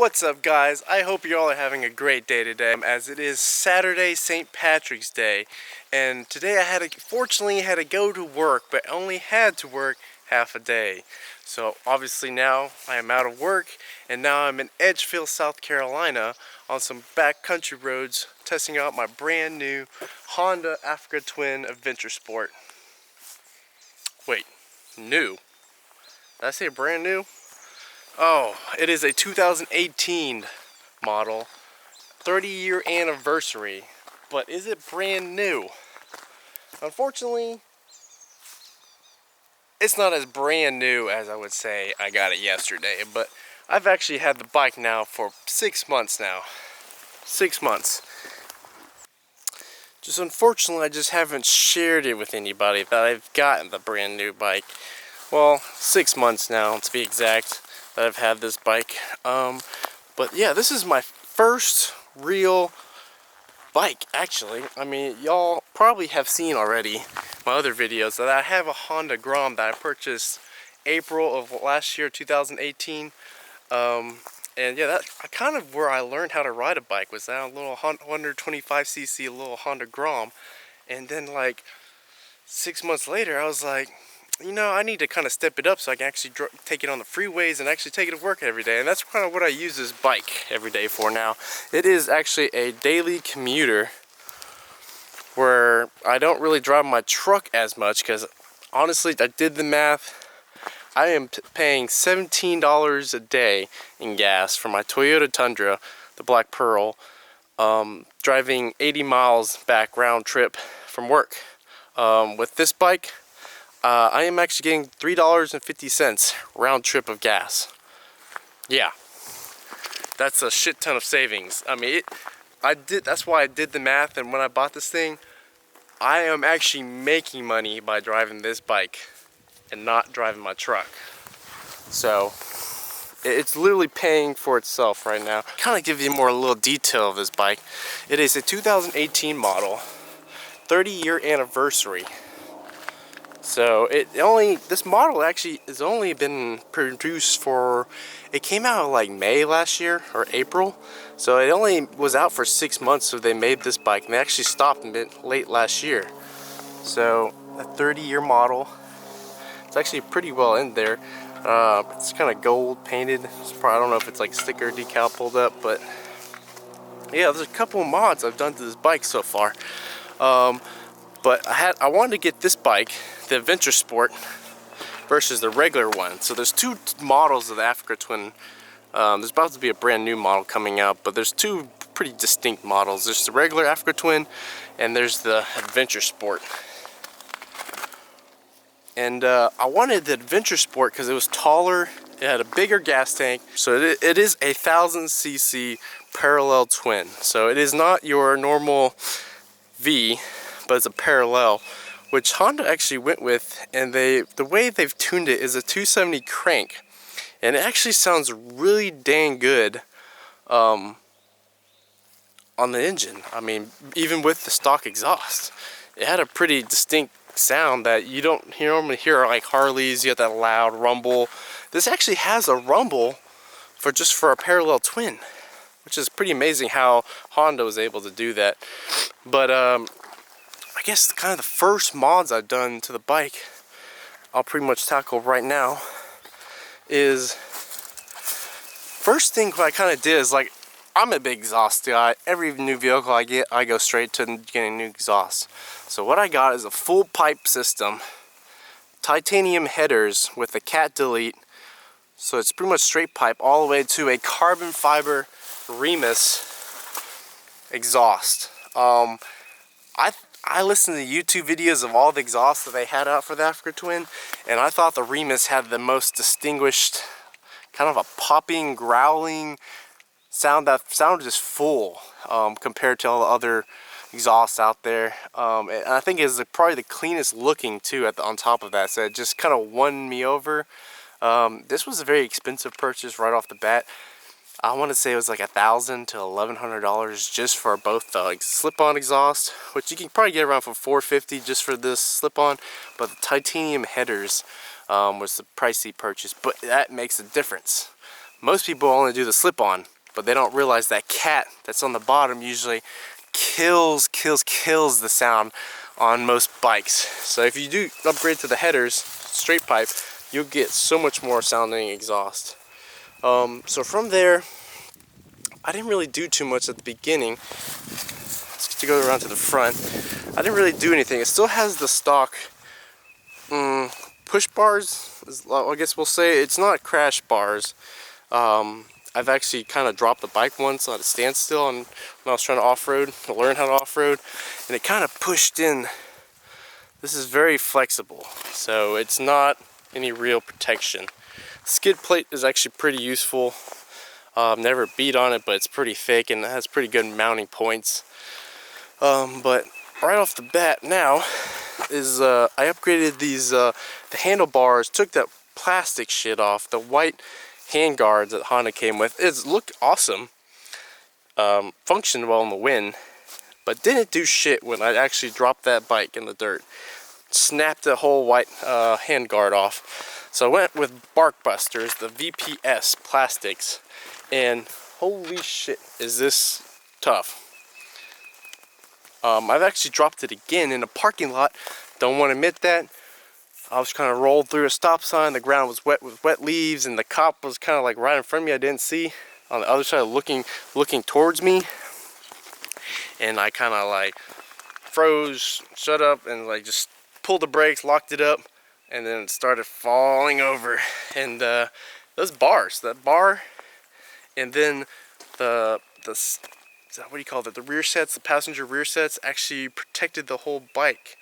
What's up, guys? I hope you all are having a great day today, as it is Saturday, St. Patrick's Day, and today I fortunately had to go to work, but only had to work half a day. So obviously now I am out of work, and now I'm in Edgefield, South Carolina on some backcountry roads testing out my brand new Honda Africa Twin Adventure Sport. Wait, new? Did I say brand new? Oh, it is a 2018 model, 30-year anniversary, but is it brand new? Unfortunately, it's not as brand new as I would say I got it yesterday, but I've actually had the bike now for 6 months now. 6 months. Just unfortunately, I just haven't shared it with anybody that I've gotten the brand new bike. Well, 6 months now to be exact that I've had this bike. But yeah, this is my first real bike, actually. I mean, y'all probably have seen already my other videos that I have a Honda Grom that I purchased April of last year, 2018. And yeah, that's kind of where I learned how to ride a bike, was that a little 125cc little Honda Grom. And then like 6 months later, I was like, you know, I need to kind of step it up so I can actually take it on the freeways and actually take it to work every day. And that's kind of what I use this bike every day for now. It is actually a daily commuter where I don't really drive my truck as much, because honestly, I did the math. I am paying $17 a day in gas for my Toyota Tundra, the Black Pearl, driving 80 miles back round trip from work. With this bike, I am actually getting $3.50 round trip of gas. Yeah, that's a shit ton of savings. I mean, that's why I did the math, and when I bought this thing, I am actually making money by driving this bike and not driving my truck. So it's literally paying for itself right now. Kind of give you a little detail of this bike. It is a 2018 model, 30-year anniversary. So this model actually has only been produced it came out like May last year or April. So it only was out for 6 months, so they made this bike, and they actually stopped a bit late last year. So a 30-year model. It's actually pretty well in there. It's kind of gold painted. I don't know if it's like sticker decal pulled up, but yeah, there's a couple of mods I've done to this bike so far. But I wanted to get this bike, the Adventure Sport, versus the regular one. So there's two models of the Africa Twin. There's about to be a brand new model coming out, but there's two pretty distinct models. There's the regular Africa Twin, and there's the Adventure Sport. And I wanted the Adventure Sport because it was taller, it had a bigger gas tank. So it is a 1000cc parallel twin. So it is not your normal V, but it's a parallel, which Honda actually went with, and the way they've tuned it is a 270 crank, and it actually sounds really dang good on the engine. I mean, even with the stock exhaust, it had a pretty distinct sound that you don't normally hear like Harleys. You have that loud rumble. This actually has a rumble for a parallel twin, which is pretty amazing how Honda was able to do that. But I guess kind of the first mods I've done to the bike, I'll pretty much tackle right now, is first thing what I kind of did is, like, I'm a big exhaust guy. Every new vehicle I get, I go straight to getting new exhaust. So what I got is a full pipe system, titanium headers with a cat delete. So it's pretty much straight pipe all the way to a carbon fiber Remus exhaust. I listened to YouTube videos of all the exhausts that they had out for the Africa Twin, and I thought the Remus had the most distinguished, kind of a popping, growling sound that sounded just full compared to all the other exhausts out there. And I think it's probably the cleanest looking too on top of that, so it just kind of won me over. This was a very expensive purchase right off the bat. I want to say it was like $1,000 to $1,100 just for both the slip-on exhaust, which you can probably get around for $450 just for this slip-on. But the titanium headers was the pricey purchase, but that makes a difference. most people only do the slip-on, but they don't realize that cat that's on the bottom usually kills the sound on most bikes. So if you do upgrade to the headers, straight pipe, you'll get so much more sounding exhaust. So from there, I didn't really do too much at the beginning. To go around to the front, I didn't really do anything. It still has the stock push bars, I guess we'll say. It's not crash bars. I've actually kind of dropped the bike once at a standstill and when I was trying to off-road, to learn how to off-road, and it kind of pushed in. This is very flexible, so it's not any real protection. Skid plate is actually pretty useful. Never beat on it, but it's pretty thick and it has pretty good mounting points. But right off the bat now is I upgraded these the handlebars, took that plastic shit off, the white hand guards that Honda came with. It's looked awesome, functioned well in the wind, but didn't do shit when I actually dropped that bike in the dirt. Snapped the whole white hand guard off. So I went with Bark Busters, the VPS plastics, and holy shit is this tough. I've actually dropped it again in a parking lot. Don't want to admit that. I was kind of rolled through a stop sign. The ground was wet with wet leaves, and the cop was kind of like right in front of me. I didn't see on the other side, looking towards me, and I kind of like froze, shut up, and like just pulled the brakes, locked it up, and then it started falling over. And those bars, that bar, and then the what do you call it? The rear sets, the passenger rear sets, actually protected the whole bike.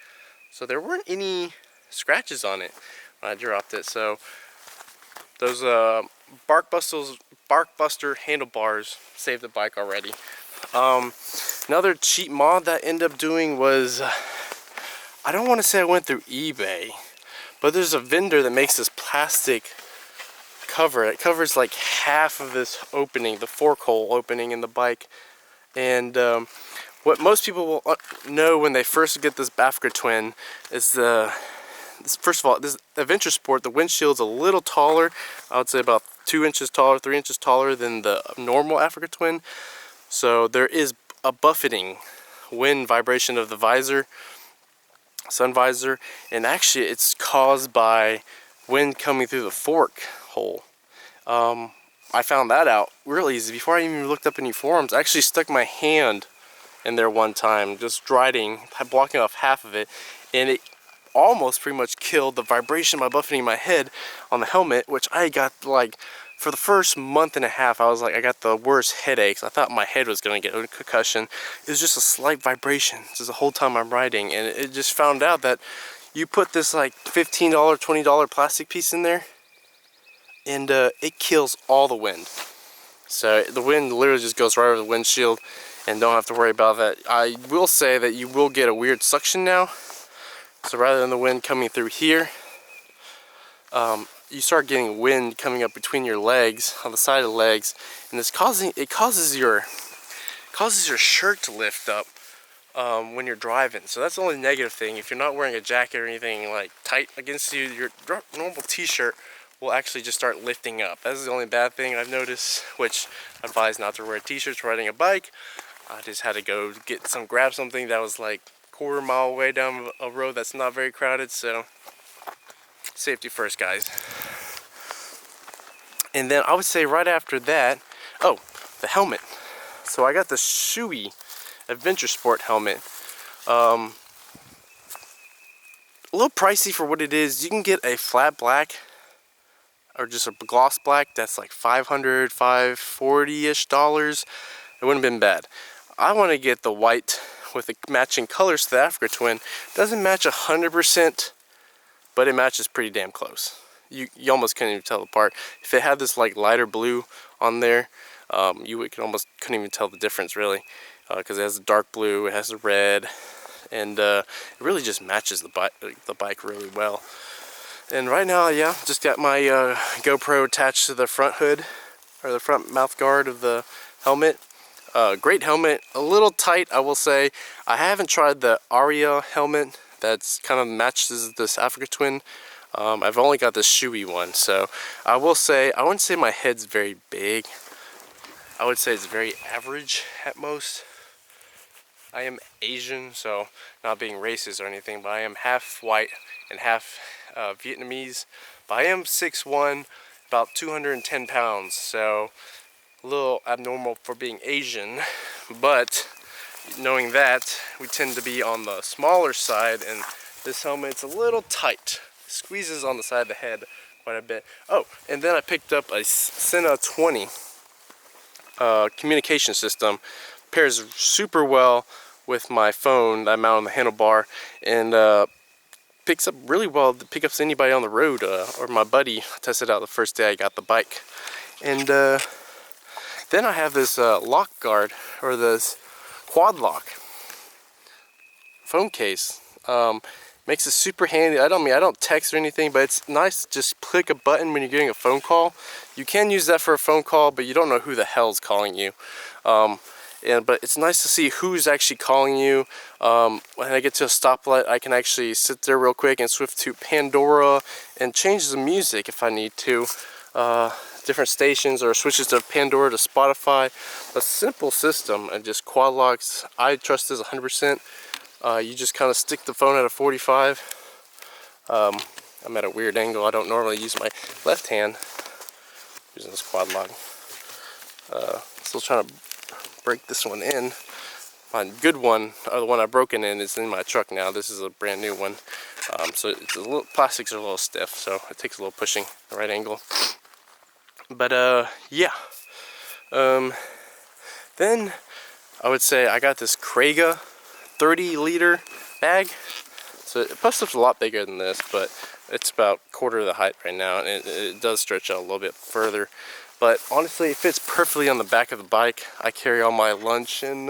So there weren't any scratches on it when I dropped it. So those Bark Buster handlebars saved the bike already. Another cheap mod that I ended up doing was, I don't want to say I went through eBay, but there's a vendor that makes this plastic cover. It covers like half of this opening, the fork hole opening in the bike. And what most people will know when they first get this Africa Twin is first of all, this Adventure Sport, the windshield's a little taller. I would say about 2 inches taller, 3 inches taller than the normal Africa Twin. So there is a buffeting wind vibration of the visor, sun visor, and actually it's caused by wind coming through the fork hole. I found that out real easy before I even looked up any forums. I actually stuck my hand in there one time, just riding, blocking off half of it, and it almost pretty much killed the vibration by buffeting my head on the helmet, which I got like, for the first month and a half, I was like, I got the worst headaches. I thought my head was going to get a concussion. It was just a slight vibration just the whole time I'm riding, and it just found out that you put this like $15, $20 plastic piece in there, and it kills all the wind. So the wind literally just goes right over the windshield and don't have to worry about that. I will say that you will get a weird suction now. So rather than the wind coming through here, you start getting wind coming up between your legs, on the side of the legs, and it causes your shirt to lift up when you're driving. So that's the only negative thing. If you're not wearing a jacket or anything like tight against you, your normal t-shirt will actually just start lifting up. That's the only bad thing I've noticed, which I advise not to wear t-shirts riding a bike. I just had to go grab something that was like quarter mile away down a road that's not very crowded, so safety first, guys. And then I would say right after that, oh, the helmet. So I got the Sony Adventure Sport helmet. A little pricey for what it is. You can get a flat black or just a gloss black that's like $500, $540-ish. It wouldn't have been bad. I want to get the white with the matching colors to the Africa Twin. Doesn't match 100%, but it matches pretty damn close. You almost couldn't even tell apart. If it had this like lighter blue on there, you almost couldn't even tell the difference really, because it has a dark blue, it has a red, and it really just matches the bike really well. And right now, yeah, just got my GoPro attached to the front hood, or the front mouth guard of the helmet. Great helmet, a little tight, I will say. I haven't tried the A7RII helmet that's kind of matches this Africa Twin. I've only got the shoey one, so I will say, I wouldn't say my head's very big. I would say it's very average at most. I am Asian, so not being racist or anything, but I am half white and half Vietnamese. But I am 6'1", about 210 pounds, so a little abnormal for being Asian. But knowing that, we tend to be on the smaller side, and this helmet's a little tight. Squeezes on the side of the head quite a bit. Oh, and then I picked up a Sony A7RII communication system. Pairs super well with my phone that I mount on the handlebar, and picks up really well. Pick up anybody on the road, or my buddy tested out the first day I got the bike. And then I have this lock guard, or this quad lock phone case. Makes it super handy. I don't text or anything, but it's nice to just click a button when you're getting a phone call. You can use that for a phone call, but you don't know who the hell's calling you. But it's nice to see who's actually calling you. When I get to a stoplight, I can actually sit there real quick and switch to Pandora and change the music if I need to. Different stations, or switches to Pandora to Spotify. A simple system, and just quad locks. I trust this 100%. You just kind of stick the phone at a 45. I'm at a weird angle. I don't normally use my left hand using this quad lock. Still trying to break this one in. My good one, the one I've broken in, is in my truck now. This is a brand new one. So it's a little, plastics are a little stiff, so it takes a little pushing the right angle. But yeah. Then I would say I got this Krega 30-liter bag. So it puffs up a lot bigger than this, but it's about quarter of the height right now, and it does stretch out a little bit further. But honestly, it fits perfectly on the back of the bike. I carry all my lunch and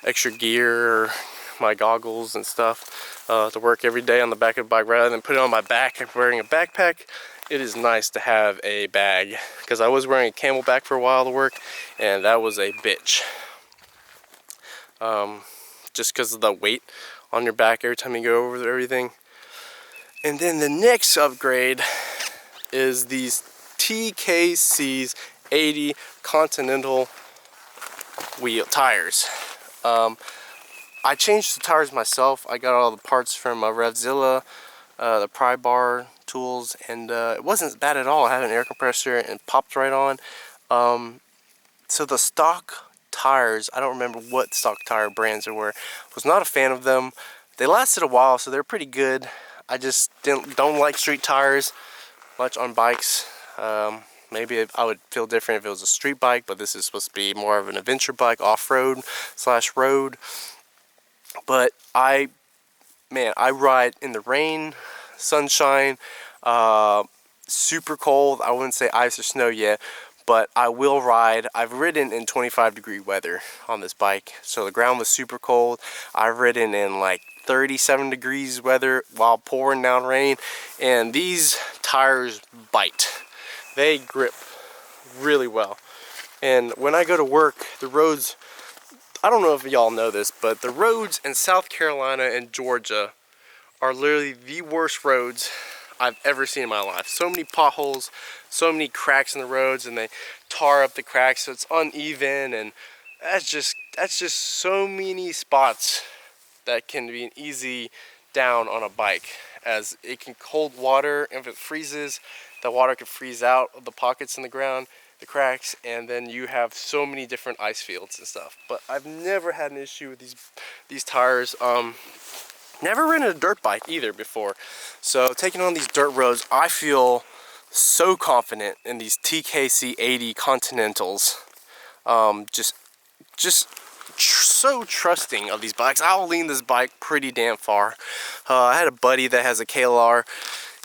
extra gear, or my goggles and stuff to work every day on the back of the bike, rather than put it on my back and wearing a backpack. It is nice to have a bag, because I was wearing a camelback for a while to work, and that was a bitch. Just because of the weight on your back every time you go over everything. And then the next upgrade is these TKC's 80 Continental wheel tires. I changed the tires myself. I got all the parts from Revzilla, the pry bar tools, and it wasn't bad at all. I had an air compressor and popped right on. So the stock tires, I don't remember what stock tire brands there were. Was not a fan of them. They lasted a while, so they're pretty good. I just don't like street tires much on bikes. Maybe I would feel different if it was a street bike, but this is supposed to be more of an adventure bike, off-road / road. But I ride in the rain, sunshine, super cold. I wouldn't say ice or snow yet, but I will ride. I've ridden in 25-degree weather on this bike, so the ground was super cold. I've ridden in like 37 degrees weather while pouring down rain, and these tires bite. They grip really well. And when I go to work, the roads, I don't know if y'all know this, but the roads in South Carolina and Georgia are literally the worst roads I've ever seen in my life. So many potholes, so many cracks in the roads, and they tar up the cracks so it's uneven, and that's just so many spots that can be an easy down on a bike, as it can hold water. If it freezes, the water can freeze out of the pockets in the ground, the cracks, and then you have so many different ice fields and stuff. But I've never had an issue with these tires. Never ridden a dirt bike either before, so taking on these dirt roads, I feel so confident in these TKC 80 Continentals. Just so trusting of these bikes. I'll lean this bike pretty damn far. I had a buddy that has a KLR.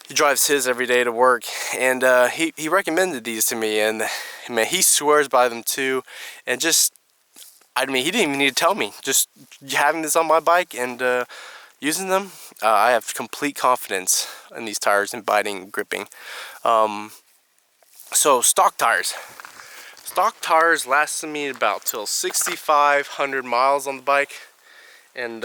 He drives his every day to work, and he recommended these to me, and man, he swears by them too. And just, I mean, he didn't even need to tell me. Just having this on my bike and using them, I have complete confidence in these tires and biting and gripping. So stock tires. Stock tires lasted me about till 6,500 miles on the bike, and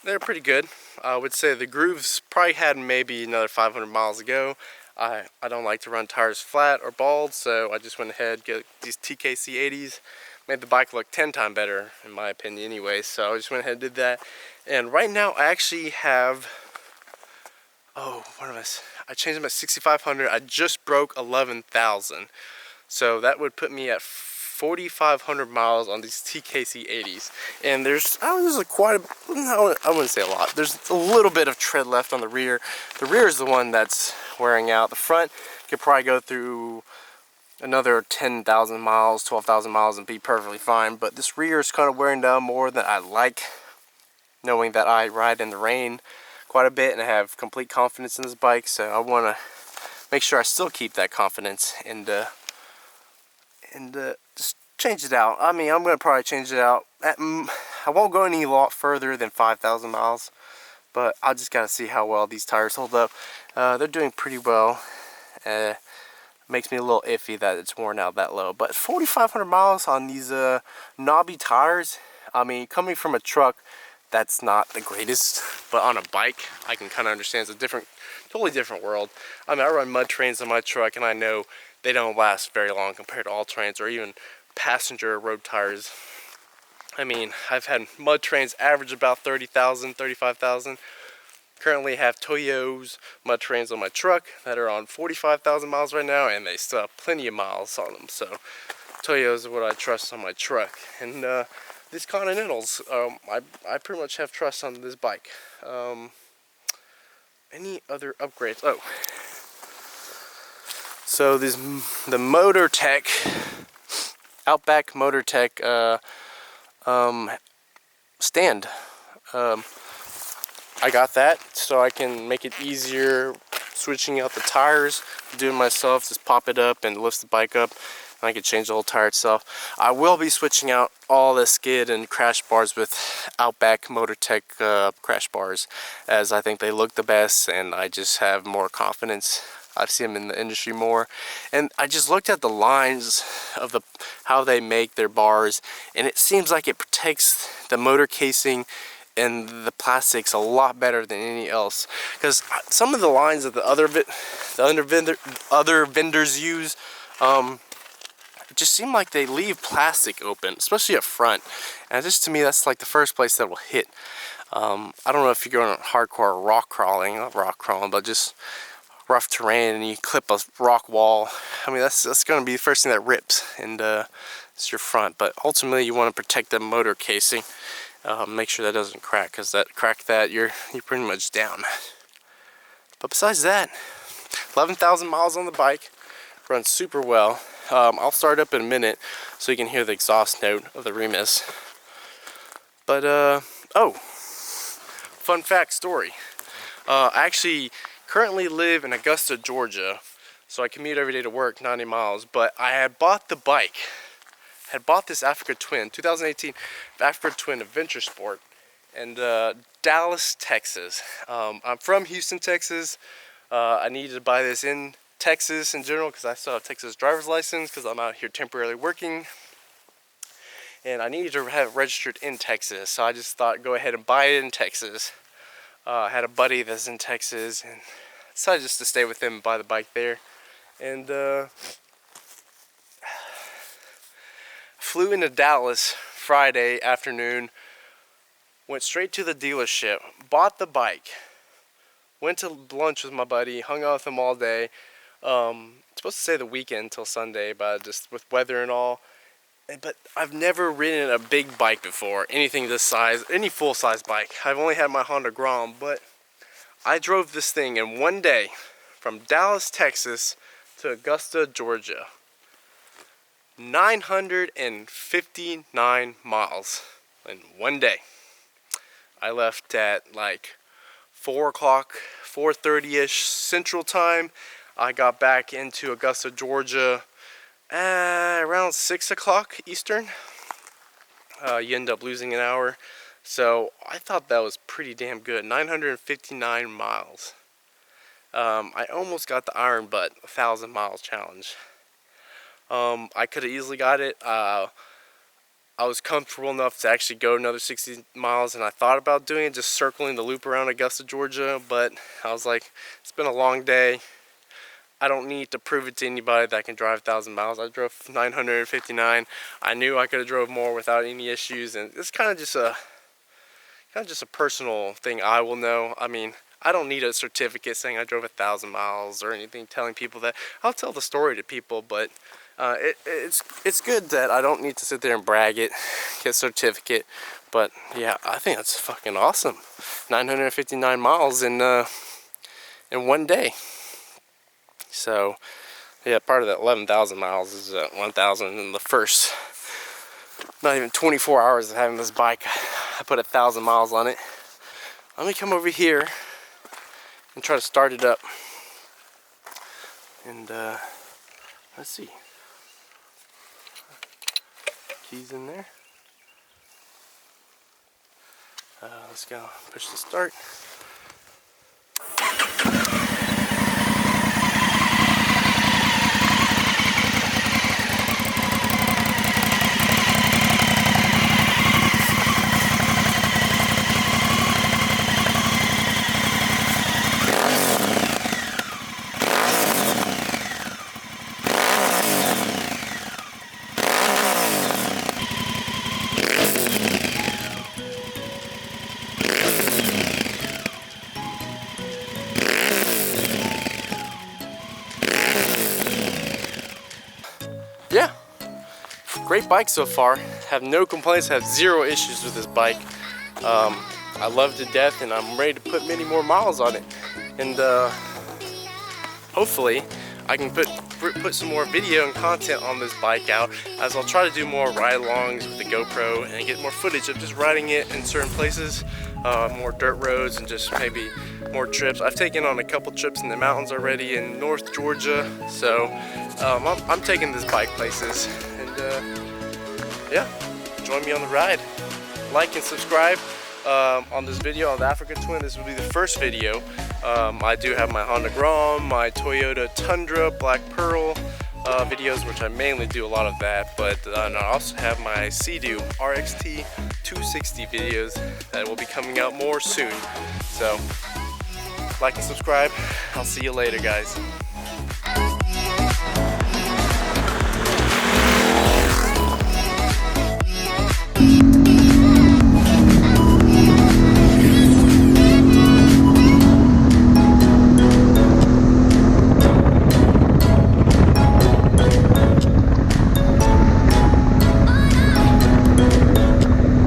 they're pretty good. I would say the grooves probably had maybe another 500 miles to go. I don't like to run tires flat or bald, so I just went ahead, get these TKC 80s. Made the bike look 10 times better, in my opinion anyway, so I just went ahead and did that. And right now I actually have, oh, what am I changed them at 6,500. I just broke 11,000. So that would put me at 4,500 miles on these TKC 80s. And there's I wouldn't say a lot. There's a little bit of tread left on the rear. The rear is the one that's wearing out. The front could probably go through another 10,000 miles, 12,000 miles and be perfectly fine. But this rear is kind of wearing down more than I like, knowing that I ride in the rain quite a bit and I have complete confidence in this bike. So I want to make sure I still keep that confidence and just change it out. I mean, I'm going to probably change it out. I won't go any lot further than 5,000 miles, but I just got to see how well these tires hold up. They're doing pretty well. Makes me a little iffy that it's worn out that low, but 4,500 miles on these knobby tires. I mean, coming from a truck, that's not the greatest, but on a bike, I can kind of understand. It's a totally different world. I mean, I run mud trains on my truck, and I know they don't last very long compared to all trains or even passenger road tires. I mean, I've had mud trains average about 30,000, 35,000. Currently have Toyo's mud trains on my truck that are on 45,000 miles right now, and they still have plenty of miles on them. So Toyo's is what I trust on my truck. And these Continentals, I pretty much have trust on this bike. Any other upgrades? Oh, so the MotorTech, Outback MotorTech stand. I got that so I can make it easier switching out the tires, doing it myself. Just pop it up and lift the bike up, and I can change the whole tire itself. I will be switching out all the skid and crash bars with Outback MotorTech crash bars, as I think they look the best and I just have more confidence. I've seen them in the industry more, and I just looked at the lines of how they make their bars, and it seems like it protects the motor casing and the plastics a lot better than any else, because some of the lines that the other vendors use just seem like they leave plastic open, especially up front, and just to me that's like the first place that will hit. I don't know if you're going hardcore rock crawling, not rock crawling, but just rough terrain, and you clip a rock wall. I mean, that's going to be the first thing that rips, and it's your front. But ultimately you want to protect the motor casing. Make sure that doesn't crack, because you're pretty much down. But besides that, 11,000 miles on the bike, runs super well. I'll start up in a minute so you can hear the exhaust note of the Remus. But oh, fun fact story. I actually currently live in Augusta, Georgia, so I commute every day to work, 90 miles. But I had bought the bike. Had bought this Africa Twin, 2018 Africa Twin Adventure Sport, in Dallas, Texas. I'm from Houston, Texas. I needed to buy this in Texas in general because I still have a Texas driver's license because I'm out here temporarily working. And I needed to have it registered in Texas, so I just thought go ahead and buy it in Texas. I had a buddy that's in Texas, and decided just to stay with him and buy the bike there. And flew into Dallas Friday afternoon, went straight to the dealership, bought the bike, went to lunch with my buddy, hung out with him all day. Supposed to stay the weekend until Sunday, but just with weather and all. But I've never ridden a big bike before, anything this size, any full-size bike. I've only had my Honda Grom, but I drove this thing in one day from Dallas, Texas to Augusta, Georgia. 959 miles in one day. I left at like 4 o'clock, 4:30ish Central Time. I got back into Augusta, Georgia around 6 o'clock Eastern. You end up losing an hour. So I thought that was pretty damn good. 959 miles. I almost got the Iron Butt 1,000 miles challenge. I could have easily got it. I was comfortable enough to actually go another 60 miles, and I thought about doing it, just circling the loop around Augusta, Georgia, but I was like, it's been a long day. I don't need to prove it to anybody that I can drive 1,000 miles. I drove 959. I knew I could have drove more without any issues, and it's kind of just a personal thing I will know. I mean, I don't need a certificate saying I drove 1,000 miles or anything telling people that. I'll tell the story to people, but it's good that I don't need to sit there and brag it, get a certificate. But yeah, I think that's fucking awesome. 959 miles in 1 day. So yeah, part of that 11,000 miles is 1,000 in the first, not even 24 hours of having this bike. I put 1,000 miles on it. Let me come over here and try to start it up. And let's see. Keys in there. Let's go push the start. Yeah, great bike so far. Have no complaints, have zero issues with this bike. I love it to death, and I'm ready to put many more miles on it. And hopefully I can put some more video and content on this bike out, as I'll try to do more ride-alongs with the GoPro and get more footage of just riding it in certain places, more dirt roads, and just maybe more trips. I've taken on a couple trips in the mountains already in North Georgia, so I'm taking this bike places. And yeah, join me on the ride. Like and subscribe on this video on the Africa Twin. This will be the first video. I do have my Honda Grom, my Toyota Tundra, Black Pearl videos, which I mainly do a lot of that, but I also have my Sea-Doo RXT 260 videos that will be coming out more soon. So like and subscribe. I'll see you later, guys.